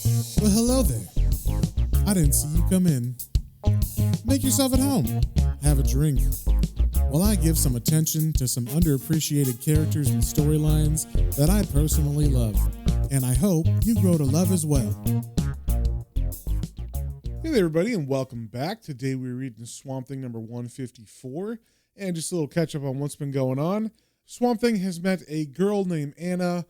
Well, hello there. I didn't see you come in. Make yourself at home. Have a drink. While I give some attention to some underappreciated characters and storylines that I personally love. And I hope you grow to love as well. Hey there, everybody, and welcome back. Today we're reading Swamp Thing number 154, and just a little catch up on what's been going on. Swamp Thing has met a girl named Anna,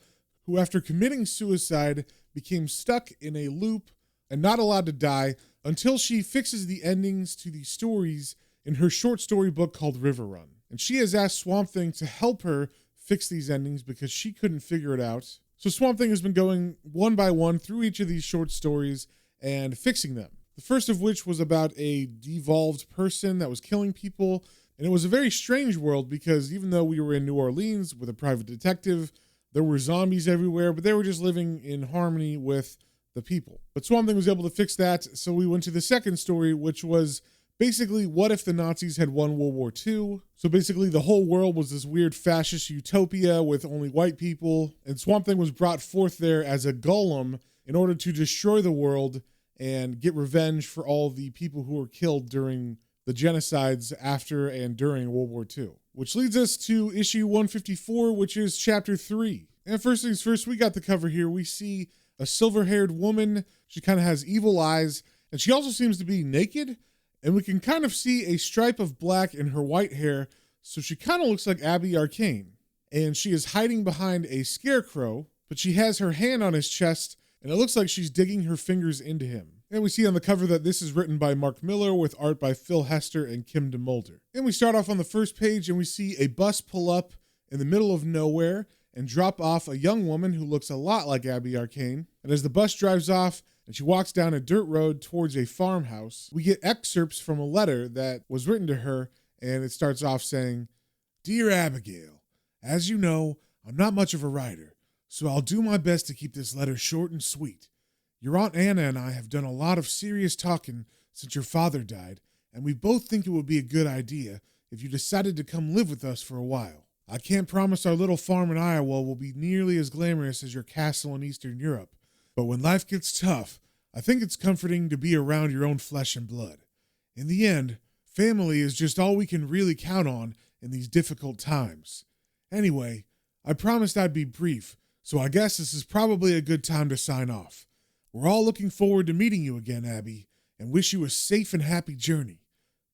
who after committing suicide became stuck in a loop and not allowed to die until she fixes the endings to the stories in her short story book called River Run. And she has asked Swamp Thing to help her fix these endings because she couldn't figure it out. So Swamp Thing has been going one by one through each of these short stories and fixing them. The first of which was about a devolved person that was killing people. And it was a very strange world because even though we were in New Orleans with a private detective, there were zombies everywhere, but they were just living in harmony with the people. But Swamp Thing was able to fix that. So we went to the second story, which was basically what if the Nazis had won World War II? So basically the whole world was this weird fascist utopia with only white people. And Swamp Thing was brought forth there as a golem in order to destroy the world and get revenge for all the people who were killed during the genocides after and during World War II. Which leads us to issue 154, which is chapter 3. And first things first, we got the cover here. We see a silver-haired woman. She kind of has evil eyes, and she also seems to be naked. And we can kind of see a stripe of black in her white hair, so she kind of looks like Abigail Arcane. And she is hiding behind a scarecrow, but she has her hand on his chest, and it looks like she's digging her fingers into him. And we see on the cover that this is written by Mark Miller with art by Phil Hester and Kim DeMulder. And we start off on the first page and we see a bus pull up in the middle of nowhere and drop off a young woman who looks a lot like Abigail Arcane. And as the bus drives off and she walks down a dirt road towards a farmhouse, we get excerpts from a letter that was written to her, and it starts off saying, "Dear Abigail, as you know, I'm not much of a writer, so I'll do my best to keep this letter short and sweet. Your Aunt Anna and I have done a lot of serious talking since your father died, and we both think it would be a good idea if you decided to come live with us for a while. I can't promise our little farm in Iowa will be nearly as glamorous as your castle in Eastern Europe, but when life gets tough, I think it's comforting to be around your own flesh and blood. In the end, family is just all we can really count on in these difficult times. Anyway, I promised I'd be brief, so I guess this is probably a good time to sign off. We're all looking forward to meeting you again, Abby, and wish you a safe and happy journey.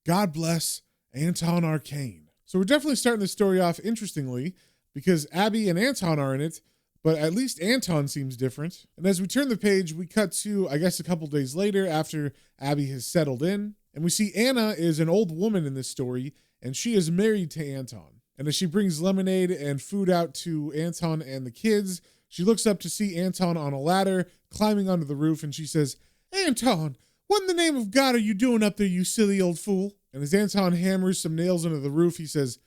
God bless, Anton Arcane." So we're definitely starting the story off interestingly because Abby and Anton are in it, but at least Anton seems different. And as we turn the page, we cut to, I guess, a couple days later after Abby has settled in, and we see Anna is an old woman in this story, and she is married to Anton. And as she brings lemonade and food out to Anton and the kids, she looks up to see Anton on a ladder, climbing onto the roof, and she says, "Anton, what in the name of God are you doing up there, you silly old fool?" And as Anton hammers some nails into the roof, he says,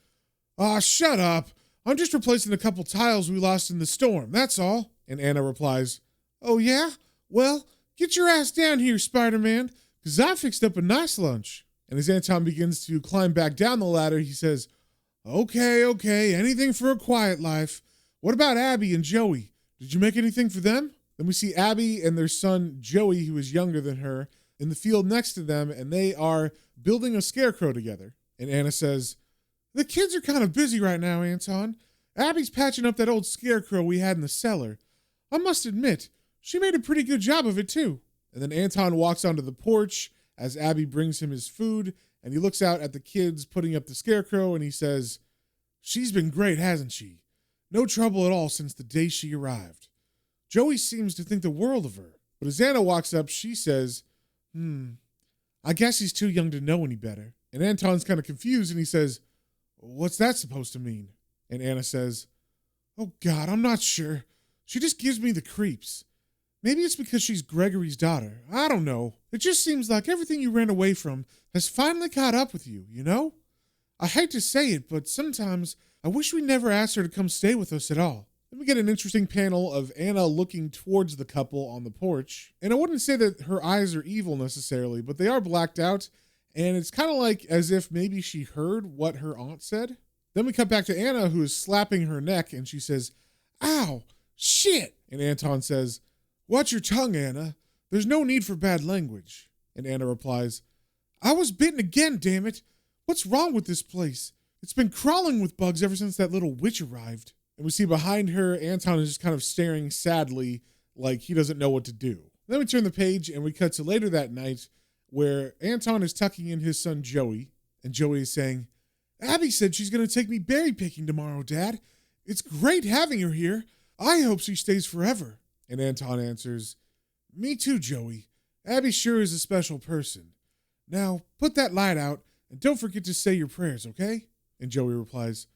"Aw, shut up. I'm just replacing a couple tiles we lost in the storm, that's all." And Anna replies, "Oh yeah? Well, get your ass down here, Spider-Man, because I fixed up a nice lunch." And as Anton begins to climb back down the ladder, he says, Okay, anything for a quiet life. What about Abby and Joey? Did you make anything for them?" Then we see Abby and their son, Joey, who is younger than her, in the field next to them, and they are building a scarecrow together. And Anna says, "The kids are kind of busy right now, Anton. Abby's patching up that old scarecrow we had in the cellar. I must admit, she made a pretty good job of it too." And then Anton walks onto the porch as Abby brings him his food, and he looks out at the kids putting up the scarecrow, and he says, "She's been great, hasn't she? No trouble at all since the day she arrived. Joey seems to think the world of her." But as Anna walks up, she says, I guess he's too young to know any better." And Anton's kind of confused, and he says, "What's that supposed to mean?" And Anna says, "Oh God, I'm not sure. She just gives me the creeps. Maybe it's because she's Gregory's daughter. I don't know. It just seems like everything you ran away from has finally caught up with you, you know? I hate to say it, but sometimes I wish we never asked her to come stay with us at all." Then we get an interesting panel of Anna looking towards the couple on the porch. And I wouldn't say that her eyes are evil necessarily, but they are blacked out. And it's kind of like as if maybe she heard what her aunt said. Then we cut back to Anna, who is slapping her neck, and she says, "Ow, shit." And Anton says, "Watch your tongue, Anna. There's no need for bad language. And Anna replies, I was bitten again, damn it. What's wrong with this place? It's been crawling with bugs ever since that little witch arrived. And we see behind her, Anton is just kind of staring sadly like he doesn't know what to do. Then we turn the page and we cut to later that night where Anton is tucking in his son Joey. And Joey is saying, Abby said she's going to take me berry picking tomorrow, Dad. It's great having her here. I hope she stays forever. And Anton answers, Me too, Joey. Abby sure is a special person. Now, put that light out and don't forget to say your prayers, okay? And Joey replies,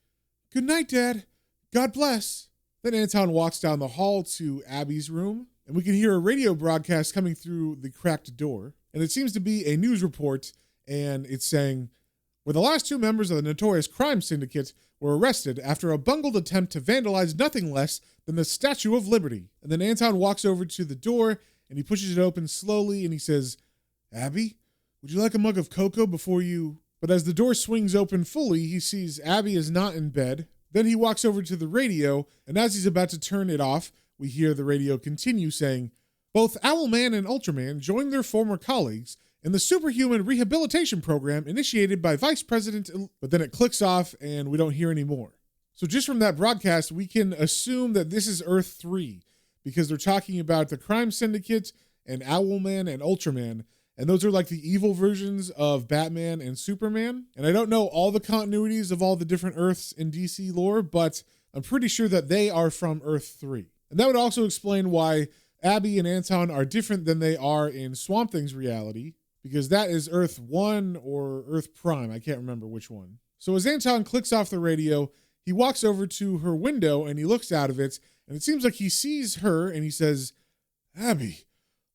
Good night, Dad. God bless. Then Anton walks down the hall to Abby's room, and we can hear a radio broadcast coming through the cracked door. And it seems to be a news report, and it's saying, where the last 2 members of the notorious crime syndicate were arrested after a bungled attempt to vandalize nothing less than the Statue of Liberty. And then Anton walks over to the door, and he pushes it open slowly, and he says, Abby, would you like a mug of cocoa before you... But as the door swings open fully, he sees Abby is not in bed. Then he walks over to the radio, and as he's about to turn it off, we hear the radio continue saying, Both Owlman and Ultraman joined their former colleagues in the superhuman rehabilitation program initiated by Vice President... But then it clicks off, and we don't hear any more. So just from that broadcast, we can assume that this is Earth 3, because they're talking about the crime syndicate and Owlman and Ultraman, and those are like the evil versions of Batman and Superman. And I don't know all the continuities of all the different Earths in DC lore, but I'm pretty sure that they are from Earth 3. And that would also explain why Abby and Anton are different than they are in Swamp Thing's reality, because that is Earth 1 or Earth Prime. I can't remember which one. So as Anton clicks off the radio, he walks over to her window and he looks out of it, and it seems like he sees her and he says, Abby,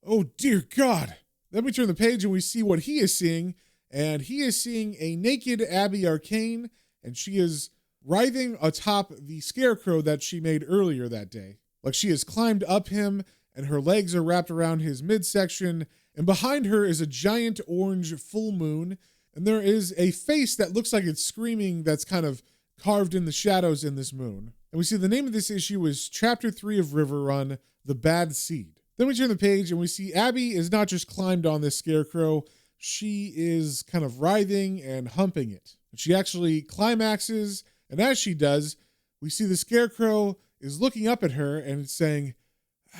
oh dear God. Then we turn the page and we see what he is seeing, and he is seeing a naked Abigail Arcane, and she is writhing atop the scarecrow that she made earlier that day. Like she has climbed up him, and her legs are wrapped around his midsection, and behind her is a giant orange full moon, and there is a face that looks like it's screaming that's kind of carved in the shadows in this moon. And we see the name of this issue is Chapter 3 of River Run, The Bad Seed. Then we turn the page and we see Abby is not just climbed on this scarecrow, she is kind of writhing and humping it. And she actually climaxes, and as she does, we see the scarecrow is looking up at her and it's saying,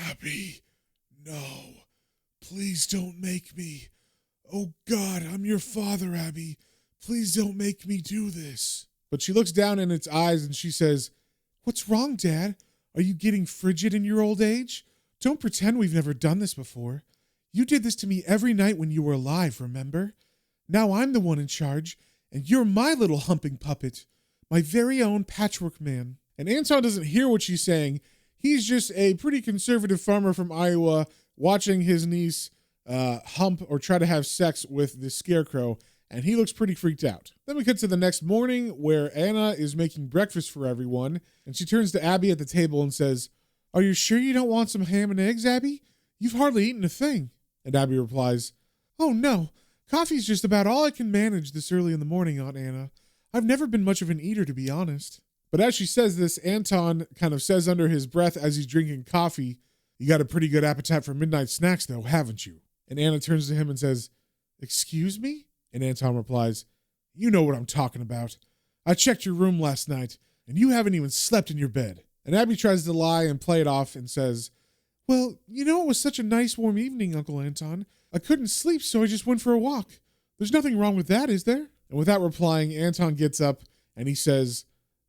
Abby, no, please don't make me. Oh God, I'm your father, Abby. Please don't make me do this. But she looks down in its eyes and she says, What's wrong, Dad? Are you getting frigid in your old age? Don't pretend we've never done this before. You did this to me every night when you were alive, remember? Now I'm the one in charge, and you're my little humping puppet, my very own patchwork man. And Anton doesn't hear what she's saying. He's just a pretty conservative farmer from Iowa watching his niece hump or try to have sex with this scarecrow, and he looks pretty freaked out. Then we cut to the next morning where Anna is making breakfast for everyone, and she turns to Abby at the table and says, Are you sure you don't want some ham and eggs, Abby? You've hardly eaten a thing. And Abby replies, Oh no, coffee's just about all I can manage this early in the morning, Aunt Anna. I've never been much of an eater, to be honest. But as she says this, Anton kind of says under his breath as he's drinking coffee, You got a pretty good appetite for midnight snacks though, haven't you? And Anna turns to him and says, Excuse me? And Anton replies, You know what I'm talking about. I checked your room last night, and you haven't even slept in your bed. And Abby tries to lie and play it off and says, Well, you know, it was such a nice warm evening, Uncle Anton. I couldn't sleep, so I just went for a walk. There's nothing wrong with that, is there? And without replying, Anton gets up and he says,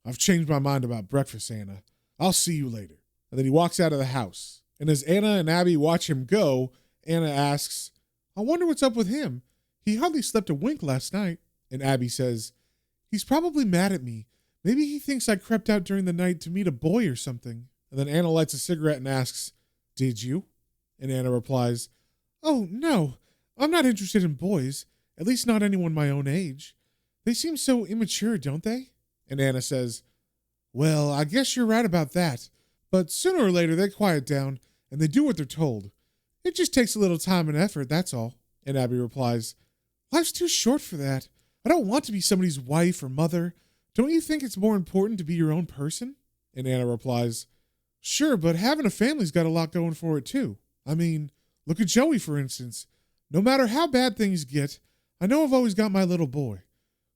I've changed my mind about breakfast, Anna. I'll see you later. And then he walks out of the house. And as Anna and Abby watch him go, Anna asks, I wonder what's up with him. He hardly slept a wink last night. And Abby says, He's probably mad at me. Maybe he thinks I crept out during the night to meet a boy or something. And then Anna lights a cigarette and asks, Did you? And Anna replies, Oh, no. I'm not interested in boys. At least not anyone my own age. They seem so immature, don't they? And Anna says, Well, I guess you're right about that. But sooner or later they quiet down and they do what they're told. It just takes a little time and effort, that's all. And Abby replies, Life's too short for that. I don't want to be somebody's wife or mother. Don't you think it's more important to be your own person? And Anna replies, Sure, but having a family's got a lot going for it too. I mean, Look at Joey, for instance. No matter how bad things get, I know I've always got my little boy.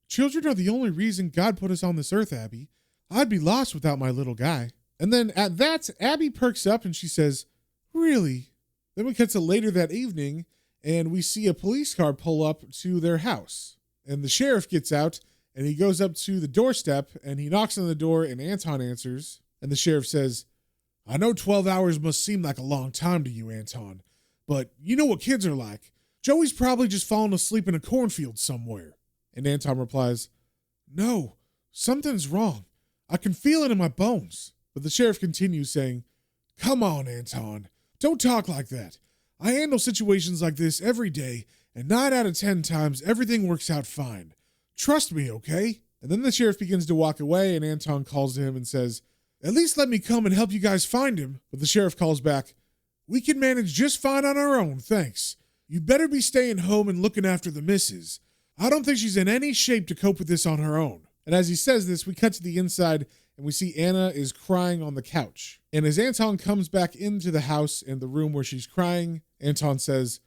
Children are the only reason God put us on this earth, Abby. I'd be lost without my little guy. And then at that, Abby perks up and she says, really? Then we cut to later that evening and we see a police car pull up to their house. And the sheriff gets out and he goes up to the doorstep and he knocks on the door and Anton answers. And the sheriff says, I know 12 hours must seem like a long time to you, Anton, but you know what kids are like. Joey's probably just fallen asleep in a cornfield somewhere. And Anton replies, no, something's wrong. I can feel it in my bones. But the sheriff continues saying, come on, Anton, don't talk like that. I handle situations like this every day, and 9 out of 10 times everything works out fine. Trust me, okay? And then the sheriff begins to walk away, and Anton calls to him and says, at least let me come and help you guys find him. But the sheriff calls back, we can manage just fine on our own, thanks. You better be staying home and looking after the missus. I don't think she's in any shape to cope with this on her own. And as he says this, we cut to the inside and we see Anna is crying on the couch. And as Anton comes back into the house and the room where she's crying, Anton says,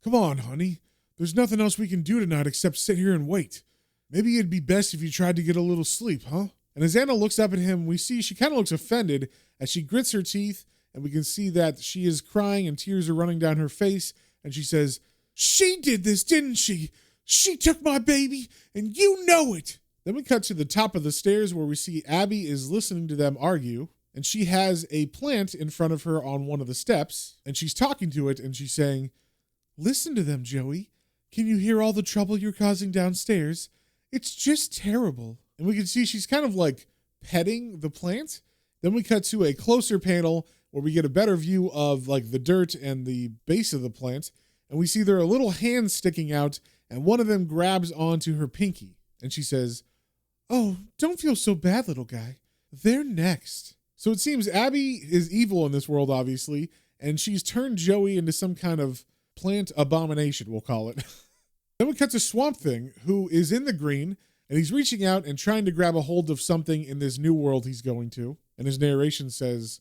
come on, honey. There's nothing else we can do tonight except sit here and wait. Maybe it'd be best if you tried to get a little sleep, huh? And as Anna looks up at him, we see she kind of looks offended as she grits her teeth and we can see that she is crying and tears are running down her face. And she says, she did this, didn't she? She took my baby and you know it. Then we cut to the top of the stairs where we see Abby is listening to them argue, and she has a plant in front of her on one of the steps, and she's talking to it, and she's saying, listen to them, Joey. Can you hear all the trouble you're causing downstairs? It's just terrible. And we can see she's kind of like petting the plant. Then we cut to a closer panel where we get a better view of like the dirt and the base of the plant, and we see there are little hands sticking out, and one of them grabs onto her pinky, and she says, oh, don't feel so bad, little guy. They're next. So it seems Abby is evil in this world, obviously, and she's turned Joey into some kind of plant abomination, we'll call it. Then we cut to Swamp Thing, who is in the green, and he's reaching out and trying to grab a hold of something in this new world he's going to. And his narration says,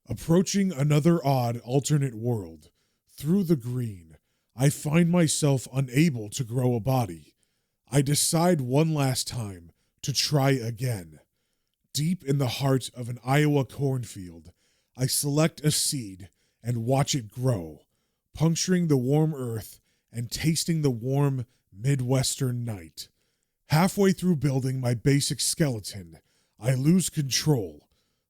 approaching another odd alternate world. Through the green, I find myself unable to grow a body. I decide one last time to try again. Deep in the heart of an Iowa cornfield, I select a seed and watch it grow, puncturing the warm earth and tasting the warm Midwestern night. Halfway through building my basic skeleton, I lose control.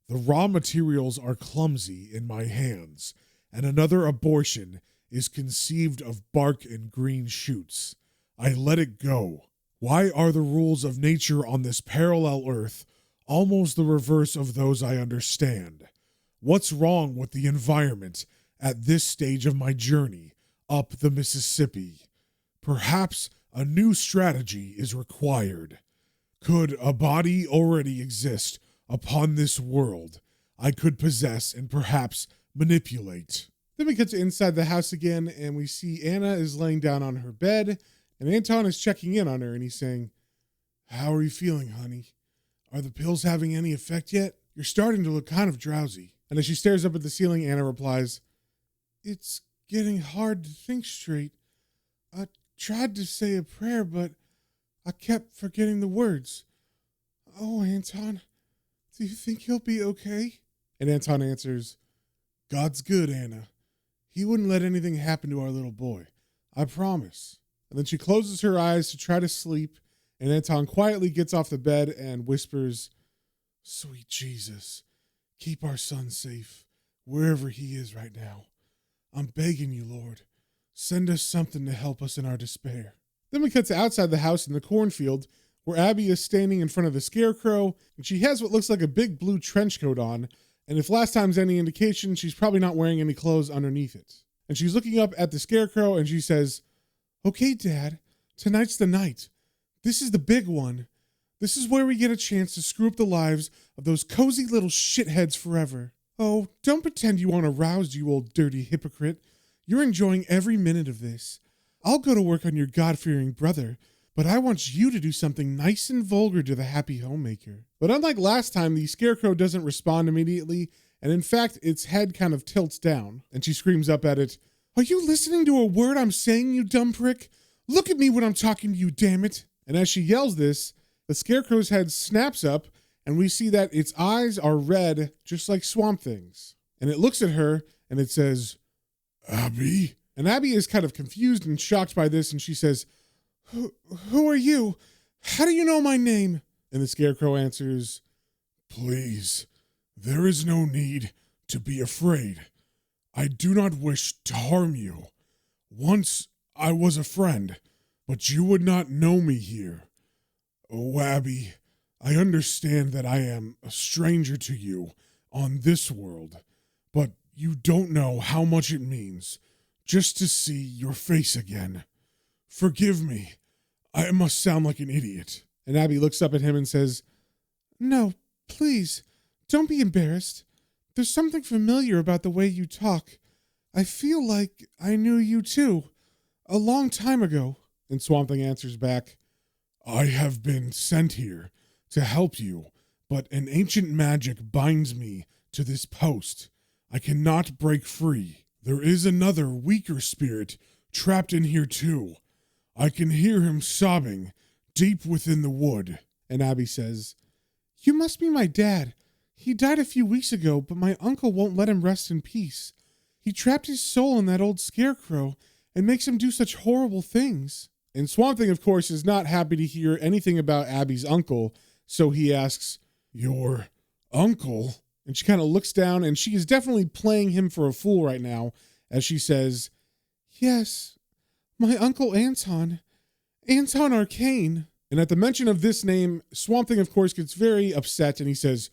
The raw materials are clumsy in my hands, and another abortion is conceived of bark and green shoots. I let it go. Why are the rules of nature on this parallel earth almost the reverse of those I understand? What's wrong with the environment at this stage of my journey up the Mississippi? Perhaps a new strategy is required. Could a body already exist upon this world I could possess and perhaps manipulate? Then we get to inside the house again and we see Anna is laying down on her bed. And Anton is checking in on her and he's saying, how are you feeling, honey? Are the pills having any effect yet? You're starting to look kind of drowsy. And as she stares up at the ceiling, Anna replies, it's getting hard to think straight. I tried to say a prayer, but I kept forgetting the words. Oh, Anton, do you think he'll be okay? And Anton answers, God's good, Anna. He wouldn't let anything happen to our little boy. I promise. And then she closes her eyes to try to sleep, and Anton quietly gets off the bed and whispers, sweet Jesus, keep our son safe, wherever he is right now. I'm begging you, Lord, send us something to help us in our despair. Then we cut to outside the house in the cornfield, where Abby is standing in front of the scarecrow, and she has what looks like a big blue trench coat on, and if last time's any indication, she's probably not wearing any clothes underneath it. And she's looking up at the scarecrow, and she says, okay, Dad, tonight's the night. This is the big one. This is where we get a chance to screw up the lives of those cozy little shitheads forever. Oh, don't pretend you aren't aroused, you old dirty hypocrite. You're enjoying every minute of this. I'll go to work on your God-fearing brother, but I want you to do something nice and vulgar to the happy homemaker. But unlike last time, the scarecrow doesn't respond immediately, and in fact, its head kind of tilts down, and she screams up at it, Are you listening to a word I'm saying, you dumb prick? Look at me when I'm talking to you, damn it. And as she yells this, the Scarecrow's head snaps up, and we see that its eyes are red, just like Swamp Thing's. And it looks at her, and it says, Abby? And Abby is kind of confused and shocked by this, and she says, Who are you? How do you know my name? And the Scarecrow answers, Please, there is no need to be afraid. I do not wish to harm you. Once I was a friend, but you would not know me here. Oh, Abby, I understand that I am a stranger to you on this world, but you don't know how much it means just to see your face again. Forgive me. I must sound like an idiot. And Abby looks up at him and says, No, please, don't be embarrassed. There's something familiar about the way you talk. I feel like I knew you too, a long time ago. And Swamp Thing answers back, I have been sent here to help you, but an ancient magic binds me to this post. I cannot break free. There is another weaker spirit trapped in here too. I can hear him sobbing deep within the wood. And Abby says, You must be my dad. He died a few weeks ago, but my uncle won't let him rest in peace. He trapped his soul in that old scarecrow and makes him do such horrible things. And Swamp Thing, of course, is not happy to hear anything about Abby's uncle, so he asks, Your uncle? And she kind of looks down, and she is definitely playing him for a fool right now, as she says, Yes, my Uncle Anton. Anton Arcane. And at the mention of this name, Swamp Thing, of course, gets very upset, and he says,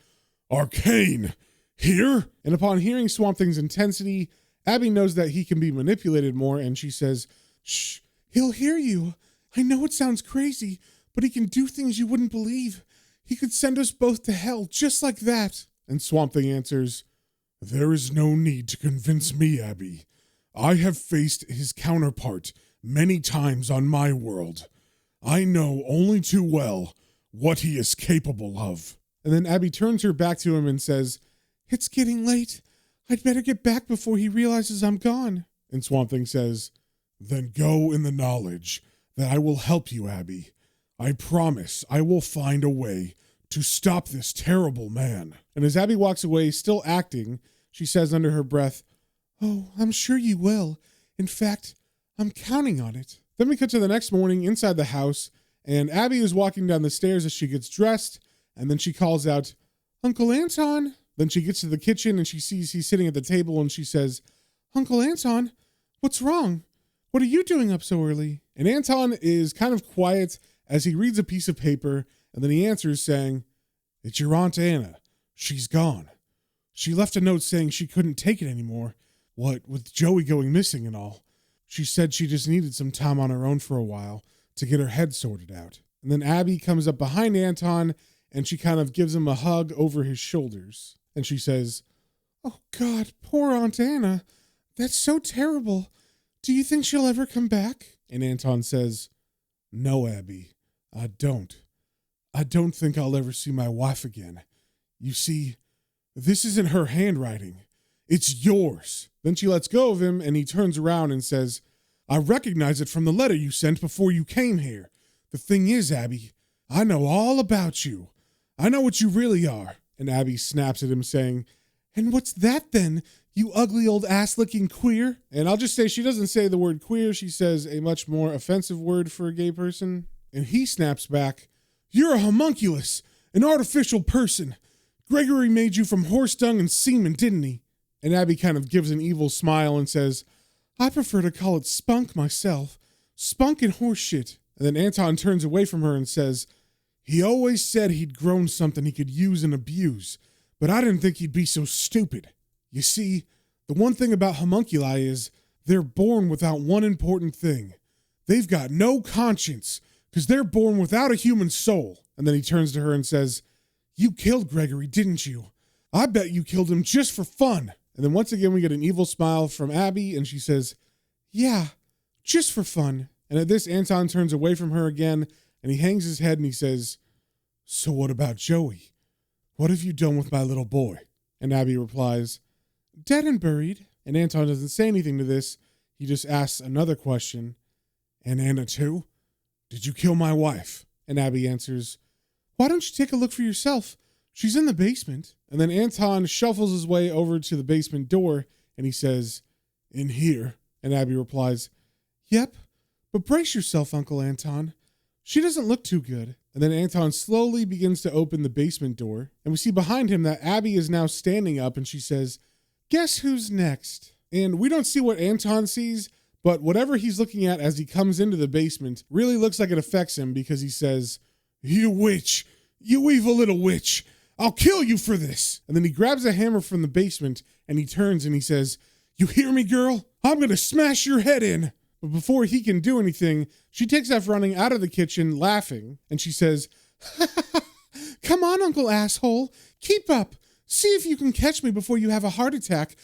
Arcane, here? And upon hearing Swamp Thing's intensity, Abby knows that he can be manipulated more, and she says, Shh, he'll hear you. I know it sounds crazy, but he can do things you wouldn't believe. He could send us both to hell, just like that. And Swamp Thing answers, There is no need to convince me, Abby. I have faced his counterpart many times on my world. I know only too well what he is capable of. And then Abby turns her back to him and says, It's getting late. I'd better get back before he realizes I'm gone. And Swamp Thing says, Then go in the knowledge that I will help you, Abby. I promise I will find a way to stop this terrible man. And as Abby walks away, still acting, she says under her breath, Oh, I'm sure you will. In fact, I'm counting on it. Then we cut to the next morning inside the house, and Abby is walking down the stairs as she gets dressed, and then she calls out, Uncle Anton. Then she gets to the kitchen and she sees he's sitting at the table and she says, Uncle Anton, what's wrong? What are you doing up so early? And Anton is kind of quiet as he reads a piece of paper, and then he answers saying, It's your Aunt Anna. She's gone. She left a note saying she couldn't take it anymore. What with Joey going missing and all. She said she just needed some time on her own for a while to get her head sorted out. And then Abby comes up behind Anton and she kind of gives him a hug over his shoulders. And she says, Oh God, poor Aunt Anna. That's so terrible. Do you think she'll ever come back? And Anton says, No, Abby, I don't. I don't think I'll ever see my wife again. You see, this isn't her handwriting. It's yours. Then she lets go of him and he turns around and says, I recognize it from the letter you sent before you came here. The thing is, Abby, I know all about you. I know what you really are. And Abby snaps at him saying, And what's that then, you ugly old ass-licking queer? And I'll just say she doesn't say the word queer. She says a much more offensive word for a gay person. And he snaps back, You're a homunculus, an artificial person. Gregory made you from horse dung and semen, didn't he? And Abby kind of gives an evil smile and says, I prefer to call it spunk myself. Spunk and horse shit. And then Anton turns away from her and says, He always said he'd grown something he could use and abuse, but I didn't think he'd be so stupid. You see, the one thing about homunculi is they're born without one important thing. They've got no conscience, because they're born without a human soul. And then he turns to her and says, You killed Gregory, didn't you? I bet you killed him just for fun. And then once again, we get an evil smile from Abby, and she says, Yeah, just for fun. And at this, Anton turns away from her again, and he hangs his head and he says, So what about Joey? What have you done with my little boy? And Abby replies, Dead and buried. And Anton doesn't say anything to this. he just asks another question. And Anna too? Did you kill my wife? And Abby answers, why don't you take a look for yourself? She's in the basement. And then Anton shuffles his way over to the basement door and he says, in here. And Abby replies, yep, but brace yourself, Uncle Anton. She doesn't look too good. And then Anton slowly begins to open the basement door. And we see behind him that Abby is now standing up and she says, guess who's next? And we don't see what Anton sees, but whatever he's looking at as he comes into the basement really looks like it affects him because he says, you witch, you evil little witch, I'll kill you for this. And then he grabs a hammer from the basement and he turns and he says, you hear me, girl? I'm going to smash your head in. But before he can do anything, she takes off running out of the kitchen laughing and she says, come on, Uncle Asshole, keep up. See if you can catch me before you have a heart attack.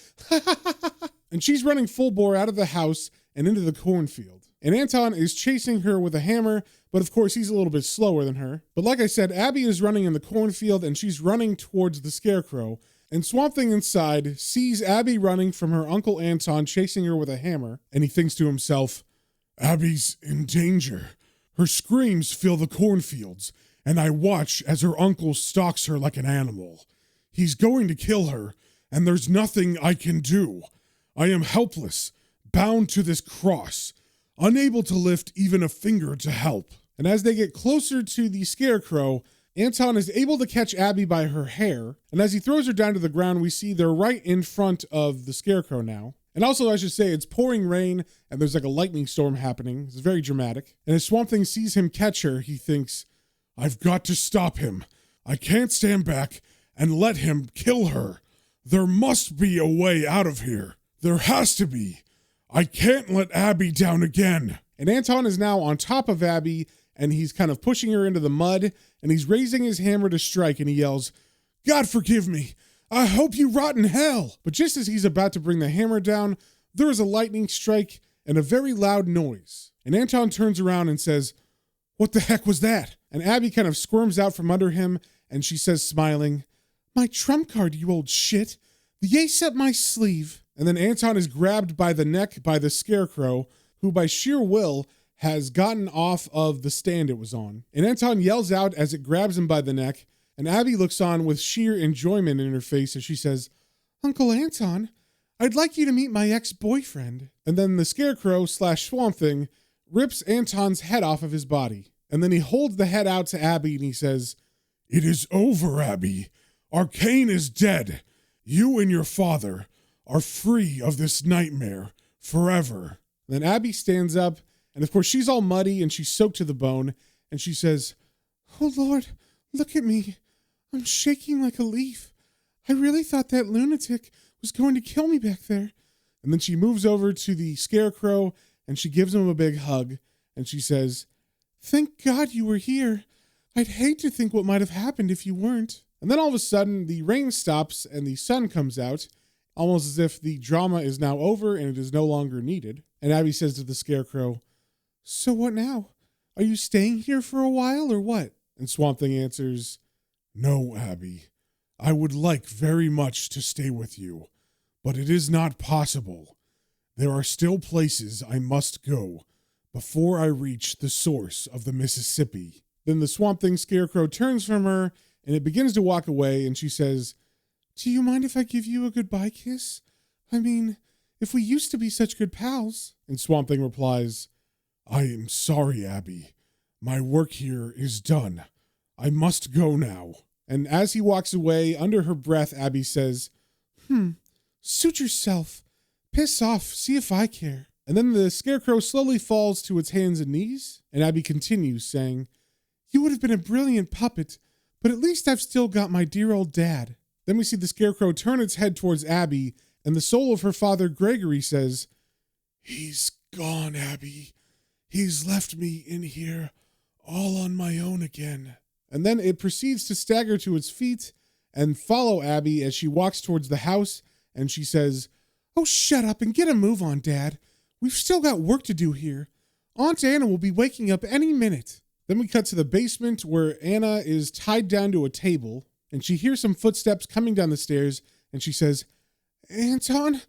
And she's running full bore out of the house and into the cornfield. And Anton is chasing her with a hammer, but of course he's a little bit slower than her. But like I said, Abby is running in the cornfield and she's running towards the scarecrow. And Swamp Thing inside sees Abby running from her Uncle Anton chasing her with a hammer. And he thinks to himself, Abby's in danger. Her screams fill the cornfields, and I watch as her uncle stalks her like an animal. He's going to kill her, and there's nothing I can do. I am helpless, bound to this cross, unable to lift even a finger to help. And as they get closer to the scarecrow, Anton is able to catch Abby by her hair, and as he throws her down to the ground, we see they're right in front of the scarecrow now. And also, I should say, it's pouring rain, and there's like a lightning storm happening. It's very dramatic. And as Swamp Thing sees him catch her, he thinks, I've got to stop him. I can't stand back and let him kill her. There must be a way out of here. There has to be. I can't let Abby down again. And Anton is now on top of Abby, and he's kind of pushing her into the mud, and he's raising his hammer to strike, and he yells, God forgive me. I hope you rot in hell. But just as he's about to bring the hammer down, there is a lightning strike and a very loud noise. And Anton turns around and says, what the heck was that? And Abby kind of squirms out from under him, and she says, smiling, my trump card, you old shit. The ace up my sleeve. And then Anton is grabbed by the neck by the scarecrow, who by sheer will has gotten off of the stand it was on. And Anton yells out as it grabs him by the neck, and Abby looks on with sheer enjoyment in her face as she says, Uncle Anton, I'd like you to meet my ex-boyfriend. And then the scarecrow / Swamp Thing rips Anton's head off of his body. And then he holds the head out to Abby and he says, it is over, Abby. Arcane is dead. You and your father are free of this nightmare forever. And then Abby stands up, and of course she's all muddy and she's soaked to the bone, and she says, oh Lord, look at me. I'm shaking like a leaf. I really thought that lunatic was going to kill me back there. And then she moves over to the scarecrow and she gives him a big hug and she says, thank God you were here. I'd hate to think what might have happened if you weren't. And then all of a sudden the rain stops and the sun comes out, almost as if the drama is now over and it is no longer needed. And Abby says to the scarecrow, so what now? Are you staying here for a while or what? And Swamp Thing answers, no, Abby. I would like very much to stay with you, but it is not possible. There are still places I must go before I reach the source of the Mississippi. Then the Swamp Thing scarecrow turns from her and it begins to walk away, and she says, do you mind if I give you a goodbye kiss? I mean, if we used to be such good pals. And Swamp Thing replies, I am sorry, Abby. My work here is done. I must go now. And as he walks away, under her breath, Abby says, suit yourself. Piss off, see if I care. And then the scarecrow slowly falls to its hands and knees, and Abby continues, saying, you would have been a brilliant puppet, but at least I've still got my dear old dad. Then we see the scarecrow turn its head towards Abby, and the soul of her father, Gregory, says, he's gone, Abby. He's left me in here all on my own again. And then it proceeds to stagger to its feet and follow Abby as she walks towards the house, and she says, oh, shut up and get a move on, Dad. We've still got work to do here. Aunt Anna will be waking up any minute. Then we cut to the basement where Anna is tied down to a table, and she hears some footsteps coming down the stairs, and she says, Anton,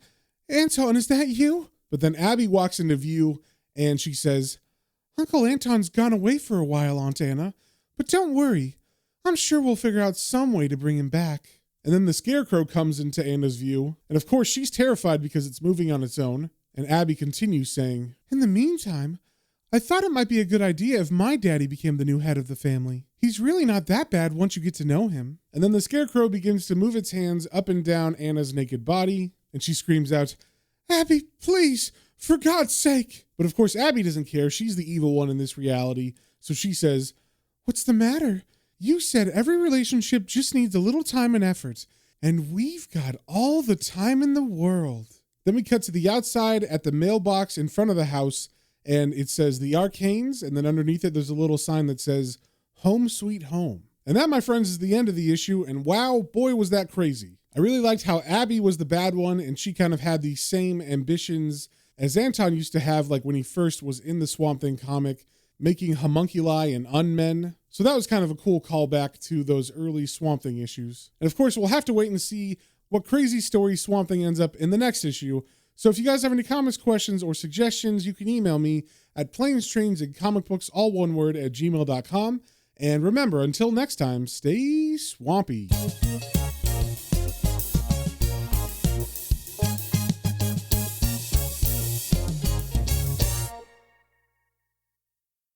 is that you? But then Abby walks into view and she says, "Uncle Anton's gone away for a while, Aunt Anna, but don't worry. I'm sure we'll figure out some way to bring him back." And then the Scarecrow comes into Anna's view, and of course she's terrified because it's moving on its own. And Abby continues saying, "In the meantime, I thought it might be a good idea if my daddy became the new head of the family. He's really not that bad once you get to know him." And then the Scarecrow begins to move its hands up and down Anna's naked body, and she screams out, "Abby, please, for God's sake." But of course, Abby doesn't care. She's the evil one in this reality. So she says, "What's the matter? You said every relationship just needs a little time and effort, and we've got all the time in the world." Then we cut to the outside at the mailbox in front of the house, and it says the Arcanes, and then underneath it there's a little sign that says "Home Sweet Home." And that, my friends, is the end of the issue, and wow, boy was that crazy. I really liked how Abby was the bad one, and she kind of had the same ambitions as Anton used to have, like when he first was in the Swamp Thing comic, making homunculi and unmen. So that was kind of a cool callback to those early Swamp Thing issues. And of course, we'll have to wait and see what crazy story Swamp Thing ends up in the next issue. So if you guys have any comments, questions, or suggestions, you can email me at planestrains.and-comicbooks, all one word, @gmail.com. And remember, until next time, stay swampy.